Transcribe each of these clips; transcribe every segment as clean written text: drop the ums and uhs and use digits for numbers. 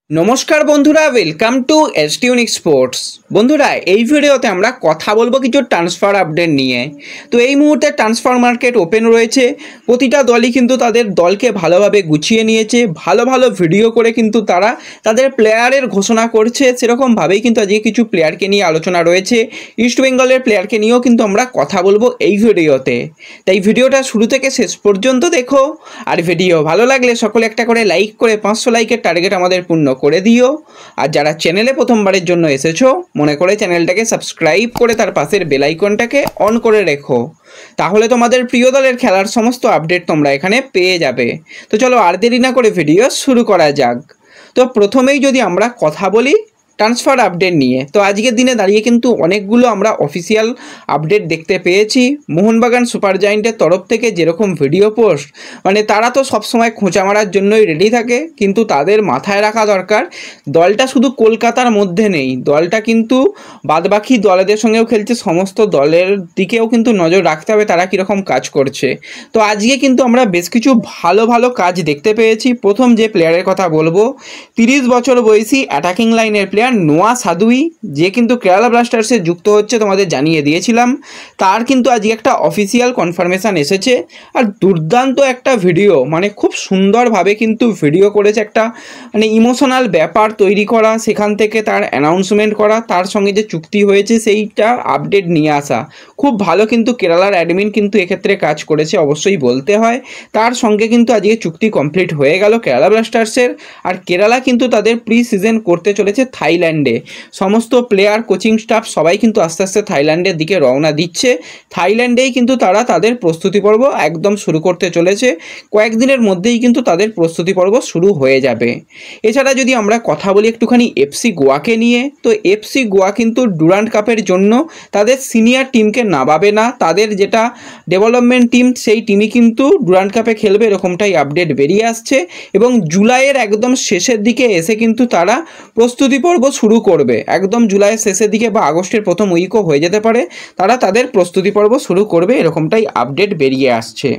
নমস্কার বন্ধুরা, welcome to এসটিউনিক sports. বন্ধুরা, এই ভিডিওতে আমরা কথা বলবো কিছু ট্রান্সফার আপডেট নিয়ে। তো এই মুহূর্তে ট্রান্সফার মার্কেট ওপেন রয়েছে। প্রতিটা দলই কিন্তু তাদের দলকে ভালোভাবে গুছিয়ে নিয়েছে, ভালো ভালো ভিডিও করে কিন্তু তারা তাদের প্লেয়ারের ঘোষণা করছে। সেরকমভাবেই কিন্তু আজকে কিছু প্লেয়ারকে নিয়ে আলোচনা রয়েছে। ইস্টবেঙ্গলের প্লেয়ারকে নিয়েও কিন্তু আমরা কথা বলবো এই ভিডিওতে। তাই ভিডিওটা শুরু থেকে শেষ পর্যন্ত দেখো। আর ভিডিও ভালো লাগলে সকলে একটা করে লাইক করে 500 লাইকের টার্গেট আমাদের পূর্ণ করে দিও। আর যারা চ্যানেলে প্রথমবারের জন্য এসেছো, মনে করে চ্যানেলটাকে সাবস্ক্রাইব করে তার পাশের বেল আইকনটাকে অন করে রেখো। তাহলে তোমাদের প্রিয় দলের খেলার সমস্ত আপডেট তোমরা এখানে পেয়ে যাবে। তো চলো আর দেরি না করে ভিডিও শুরু করা যাক। তো প্রথমেই যদি আমরা কথা বলি ট্রান্সফার আপডেট নিয়ে, তো আজকের দিনে দাঁড়িয়ে কিন্তু অনেকগুলো আমরা অফিসিয়াল আপডেট দেখতে পেয়েছি। মোহনবাগান সুপার জায়েন্টের তরফ থেকে যেরকম ভিডিও পোস্ট, মানে তারা তো সবসময় খোঁচা মারার জন্যই রেডি থাকে, কিন্তু তাদের মাথায় রাখা দরকার দলটা শুধু কলকাতার মধ্যে নেই, দলটা কিন্তু বাদবাকি দলেদের সঙ্গেও খেলছে। সমস্ত দলের দিকেও কিন্তু নজর রাখতে হবে তারা কীরকম কাজ করছে। তো আজকে কিন্তু আমরা বেশ কিছু ভালো ভালো কাজ দেখতে পেয়েছি। প্রথম যে প্লেয়ারের কথা বলবো, 30 বছর বয়সী অ্যাটাকিং লাইনের প্লেয়ার নোয়া সাদুই, যে কিন্তু কেরালা ব্লাস্টার্সে যুক্ত হচ্ছে, তোমাদের জানিয়ে দিয়েছিলাম। তার কিন্তু আজকে একটা অফিসিয়াল কনফার্মেশন এসেছে। আর দুর্দান্ত একটা ভিডিও, মানে খুব সুন্দরভাবে কিন্তু ভিডিও করেছে, একটা মানে ইমোশনাল ব্যাপার তৈরি করা, সেখান থেকে তার অ্যানাউন্সমেন্ট করা, তার সঙ্গে যে চুক্তি হয়েছে সেইটা আপডেট নিয়ে আসা। খুব ভালো কিন্তু কেরালার অ্যাডমিন কিন্তু এক্ষেত্রে কাজ করেছে, অবশ্যই বলতে হয়। তার সঙ্গে কিন্তু আজকে চুক্তি কমপ্লিট হয়ে গেল কেরালা ব্লাস্টার্সের। আর কেরালা কিন্তু তাদের প্রি সিজন করতে চলেছে থাইল্যান্ডে। সমস্ত প্লেয়ার, কোচিং স্টাফ সবাই কিন্তু আস্তে আস্তে থাইল্যান্ডের দিকে রওনা দিচ্ছে। থাইল্যান্ডেই কিন্তু তারা তাদের প্রস্তুতি পর্ব একদম শুরু করতে চলেছে। কয়েকদিনের মধ্যেই কিন্তু তাদের প্রস্তুতি পর্ব শুরু হয়ে যাবে। এছাড়া যদি আমরা কথা বলি একটুখানি এফসি গোয়াকে নিয়ে, তো এফসি গোয়া কিন্তু ডুরান্ড কাপের জন্য তাদের সিনিয়র টিমকে নামাবে না। তাদের যেটা ডেভেলপমেন্ট টিম, সেই টিমই কিন্তু ডুরান্ড কাপে খেলবে, এরকমটাই আপডেট বেরিয়ে আসছে। এবং জুলাইয়ের একদম শেষের দিকে এসে কিন্তু তারা প্রস্তুতি পর্ব শুরু করবে। একদম জুলাইয়ের শেষের দিকে বা আগস্টের প্রথম উইকও হয়ে যেতে পারে, তারা তাদের প্রস্তুতি পর্ব শুরু করবে, এরকমটাই আপডেট বেরিয়ে আসছে।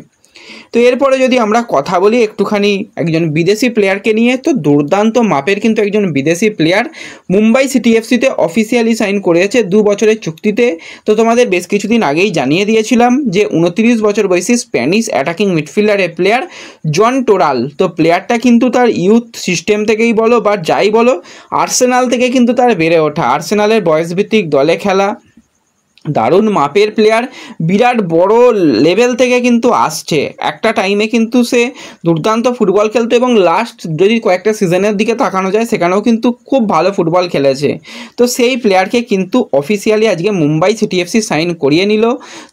তো এরপরে যদি আমরা কথা বলি একটুখানি একজন বিদেশি প্লেয়ারকে নিয়ে, তো দুর্দান্ত মাপের কিন্তু একজন বিদেশি প্লেয়ার মুম্বাই সিটি এফসিতে অফিসিয়ালি সাইন করেছে 2 বছরের চুক্তিতে। তো তোমাদের বেশ কিছুদিন আগেই জানিয়ে দিয়েছিলাম যে 29 বছর বয়সী স্প্যানিশ অ্যাটাকিং মিডফিল্ডারের প্লেয়ার জন টোরাল। তো প্লেয়ারটা কিন্তু তার ইউথ সিস্টেম থেকেই বলো বা যাই বলো, আর্সেনাল থেকে কিন্তু তার বেড়ে ওঠা, আর্সেনালের বয়সভিত্তিক দলে খেলা, দারুণ মাপের প্লেয়ার, বিরাট বড় লেভেল থেকে কিন্তু আসছে। একটা টাইমে কিন্তু সে দুর্দান্ত ফুটবল খেলতো এবং লাস্ট যদি কয়েকটা সিজনের দিকে তাকানো যায় সেখানেও কিন্তু খুব ভালো ফুটবল খেলেছে। তো সেই প্লেয়ারকে কিন্তু অফিসিয়ালি আজকে মুম্বাই সিটি এফসি সাইন করিয়ে নিল।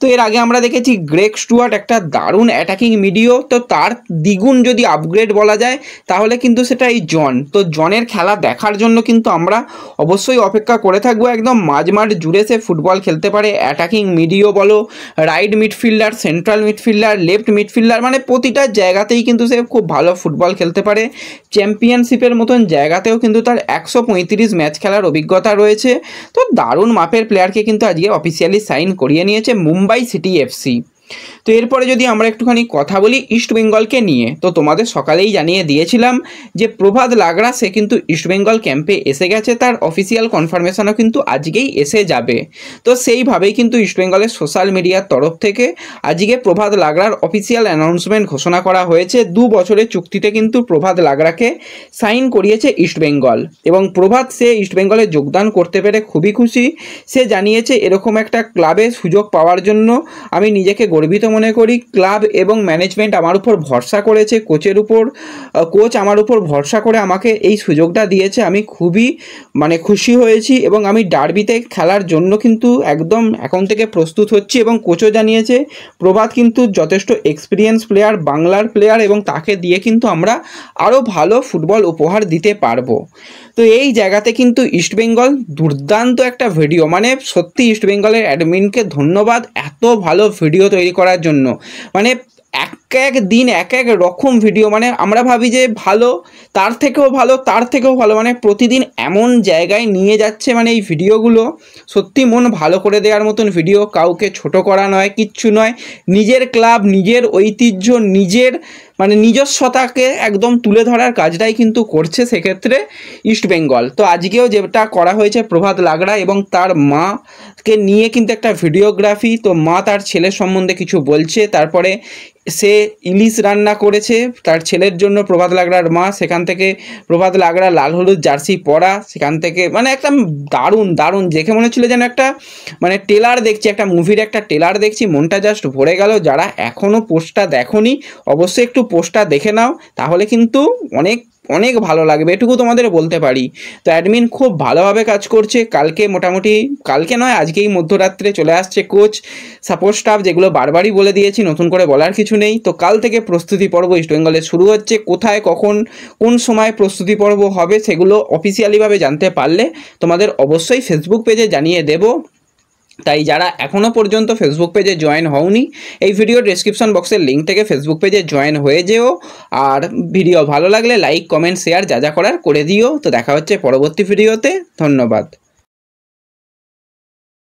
তো এর আগে আমরা দেখেছি গ্রেগ স্টুয়ার্ট, একটা দারুণ অ্যাটাকিং মিডিও, তো তার দ্বিগুণ যদি আপগ্রেড বলা যায় তাহলে কিন্তু সেটা এই জন। তো জনের খেলা দেখার জন্য কিন্তু আমরা অবশ্যই অপেক্ষা করে থাকবো। একদম মাঝমাঠ জুড়ে সে ফুটবল খেলতে পারে। অ্যাটাকিং মিডিও বলো, right midfielder, central midfielder, left midfielder, মানে প্রতিটা জায়গাতেই কিন্তু সে খুব ভালো ফুটবল খেলতে পারে। চ্যাম্পিয়নশিপের মতন জায়গাতেও কিন্তু তার 135 ম্যাচ খেলার অভিজ্ঞতা রয়েছে। তো দারুণ মাপের প্লেয়ারকে কিন্তু আজকে অফিসিয়ালি সাইন করিয়ে নিয়েছে মুম্বাই সিটি এফসি। তো এরপরে যদি আমরা একটুখানি কথা বলি ইস্টবেঙ্গলকে নিয়ে, তো তোমাদের সকালেই জানিয়ে দিয়েছিলাম যে প্রভাত লাগরা সে কিন্তু ইস্টবেঙ্গল ক্যাম্পে এসে গেছে। তার অফিসিয়াল কনফার্মেশনও কিন্তু আজকেই এসে যাবে। তো সেইভাবেই কিন্তু ইস্টবেঙ্গলের সোশ্যাল মিডিয়ার তরফ থেকে আজকে প্রভাত লাগরার অফিসিয়াল অ্যানাউন্সমেন্ট ঘোষণা করা হয়েছে। 2 বছরের চুক্তিতে কিন্তু প্রভাত লাগরাকে সাইন করিয়েছে ইস্টবেঙ্গল। এবং প্রভাত সে ইস্টবেঙ্গলে যোগদান করতে পেরে খুবই খুশি। সে জানিয়েছে এরকম একটা ক্লাবে সুযোগ পাওয়ার জন্য আমি নিজেকে গর্বিত মনে করি। ক্লাব এবং ম্যানেজমেন্ট আমার উপর ভরসা করেছে, কোচ আমার উপর ভরসা করে আমাকে এই সুযোগটা দিয়েছে। আমি খুবই খুশি হয়েছি এবং আমি ডার্বিতে খেলার জন্য কিন্তু একদম এখন থেকে প্রস্তুত হচ্ছি। এবং কোচও জানিয়েছে প্রভাত কিন্তু যথেষ্ট এক্সপিরিয়েন্স প্লেয়ার, বাংলার প্লেয়ার, এবং তাকে দিয়ে কিন্তু আমরা আরও ভালো ফুটবল উপহার দিতে পারবো। তো এই জায়গাতে কিন্তু ইস্টবেঙ্গল দুর্দান্ত একটা ভিডিও, মানে সত্যি ইস্টবেঙ্গলের অ্যাডমিনকে ধন্যবাদ এত ভালো ভিডিও তৈরি করার জন্য। মানে এক দিন এক এক রকম ভিডিও, মানে আমরা ভাবি যে ভালো, তার থেকেও ভালো, তার থেকেও ভালো, মানে প্রতিদিন এমন জায়গায় নিয়ে যাচ্ছে, মানে এই ভিডিওগুলো সত্যি মন ভালো করে দেওয়ার মতন ভিডিও, কাউকে ছোট করা নয়, কিচ্ছু নয়, নিজের ক্লাব, নিজের ঐতিহ্য, নিজের মানে নিজস্বতাকে একদম তুলে ধরার কাজটাই কিন্তু করছে সেক্ষেত্রে ইস্টবেঙ্গল। তো আজকেও যেটা করা হয়েছে প্রভাত লাগড়া এবং তার মাকে নিয়ে কিন্তু একটা ভিডিওগ্রাফি, তো মা তার ছেলের সম্বন্ধে কিছু বলছে, তারপরে সে ইলিশ রান্না করেছে তার ছেলের জন্য প্রভাত লাগড়ার মা, সেখান থেকে প্রভাত লাগড়া লাল হলুদ জার্সি পরা, সেখান থেকে মানে একটা দারুণ দারুণ দেখে মনে হচ্ছিলো যেন একটা মানে টেলার দেখছি, একটা মুভির একটা টেলার দেখছি, মনটা জাস্ট ভরে গেল। যারা এখনও পোস্টটা দেখোনি অবশ্যই একটু পোস্টটা দেখে নাও, তাহলে কিন্তু অনেক অনেক ভালো লাগবে, এটুকু তোমাদের বলতে পারি। তো অ্যাডমিন খুব ভালোভাবে কাজ করছে, কালকে মোটামুটি, কালকে নয় আজকেই মধ্যরাত্রে চলে আসছে কোচ, সাপোর্ট স্টাফ, যেগুলো বারবারই বলে দিয়েছি, নতুন করে বলার কিছু নেই। তো কাল থেকে প্রস্তুতি পর্ব ইস্টবেঙ্গলের শুরু হচ্ছে, কোথায় কখন কোন সময় প্রস্তুতি পর্ব হবে সেগুলো অফিসিয়ালিভাবে জানতে পারলে তোমাদের অবশ্যই ফেসবুক পেজে জানিয়ে দেবো। তাই যারা এখনও পর্যন্ত ফেসবুক পেজে জয়েন হওনি, এই ভিডিও ডেসক্রিপশন বক্সের লিঙ্ক থেকে ফেসবুক পেজে জয়েন হয়ে যেও। আর ভিডিও ভালো লাগলে লাইক কমেন্ট শেয়ার যা যা করার করে দিও। তো দেখা হচ্ছে পরবর্তী ভিডিওতে, ধন্যবাদ।